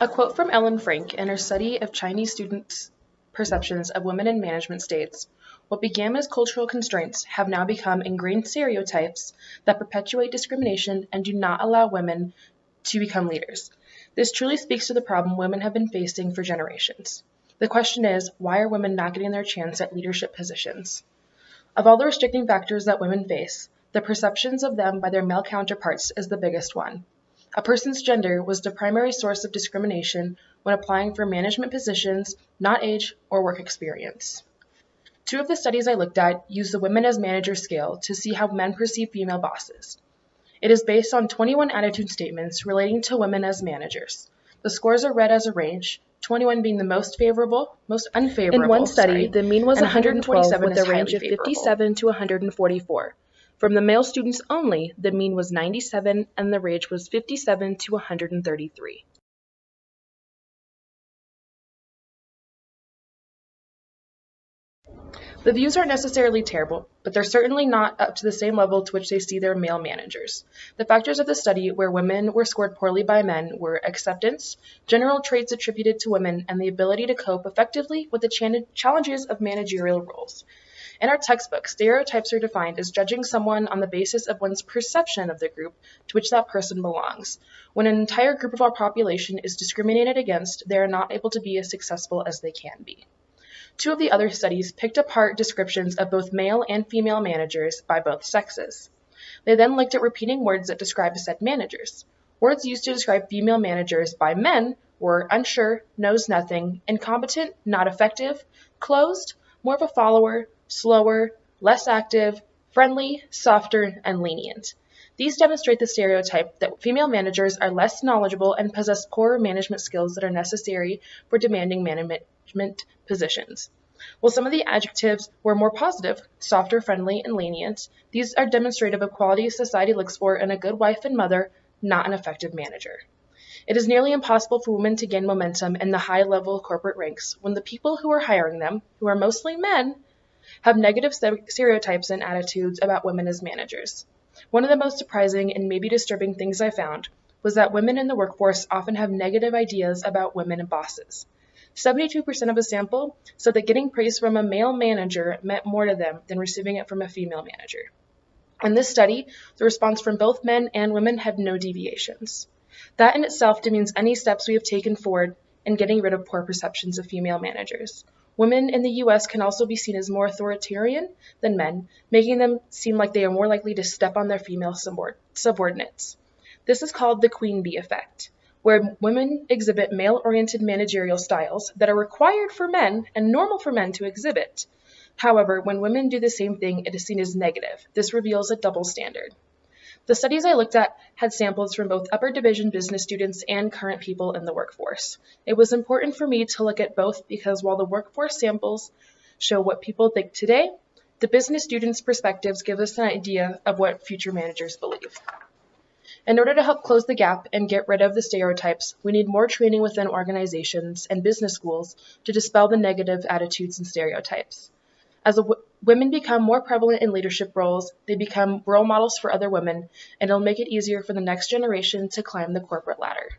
A quote from Ellen Frank in her study of Chinese students' perceptions of women in management states, "What began as cultural constraints have now become ingrained stereotypes that perpetuate discrimination and do not allow women to become leaders. This truly speaks to the problem women have been facing for generations. The question is, why are women not getting their chance at leadership positions? Of all the restricting factors that women face, the perceptions of them by their male counterparts is the biggest one. A person's gender was the primary source of discrimination when applying for management positions, not age or work experience." Two of the studies I looked at use the women as managers scale to see how men perceive female bosses. It is based on 21 attitude statements relating to women as managers. The scores are read as a range, 21 being the most unfavorable. In one study, the mean was and 112 with is a range highly of favorable. 57 to 144. From the male students only, the mean was 97 and the range was 57 to 133. The views aren't necessarily terrible, but they're certainly not up to the same level to which they see their male managers. The factors of the study where women were scored poorly by men were acceptance, general traits attributed to women, and the ability to cope effectively with the challenges of managerial roles. In our textbook, stereotypes are defined as judging someone on the basis of one's perception of the group to which that person belongs. When an entire group of our population is discriminated against, they are not able to be as successful as they can be. Two of the other studies picked apart descriptions of both male and female managers by both sexes. They then looked at repeating words that describe said managers. Words used to describe female managers by men were unsure, knows nothing, incompetent, not effective, closed, more of a follower, slower, less active, friendly, softer, and lenient. These demonstrate the stereotype that female managers are less knowledgeable and possess poorer management skills that are necessary for demanding management positions. While some of the adjectives were more positive, softer, friendly, and lenient, these are demonstrative of qualities society looks for in a good wife and mother, not an effective manager. It is nearly impossible for women to gain momentum in the high-level corporate ranks when the people who are hiring them, who are mostly men, have negative stereotypes and attitudes about women as managers. One of the most surprising and maybe disturbing things I found was that women in the workforce often have negative ideas about women and bosses. 72% of a sample said that getting praise from a male manager meant more to them than receiving it from a female manager. In this study, the response from both men and women had no deviations. That in itself demeans any steps we have taken forward in getting rid of poor perceptions of female managers. Women in the U.S. can also be seen as more authoritarian than men, making them seem like they are more likely to step on their female subordinates. This is called the queen bee effect, where women exhibit male-oriented managerial styles that are required for men and normal for men to exhibit. However, when women do the same thing, it is seen as negative. This reveals a double standard. The studies I looked at had samples from both upper division business students and current people in the workforce. It was important for me to look at both because while the workforce samples show what people think today, the business students' perspectives give us an idea of what future managers believe. In order to help close the gap and get rid of the stereotypes, we need more training within organizations and business schools to dispel the negative attitudes and stereotypes. As women become more prevalent in leadership roles, they become role models for other women, and it'll make it easier for the next generation to climb the corporate ladder.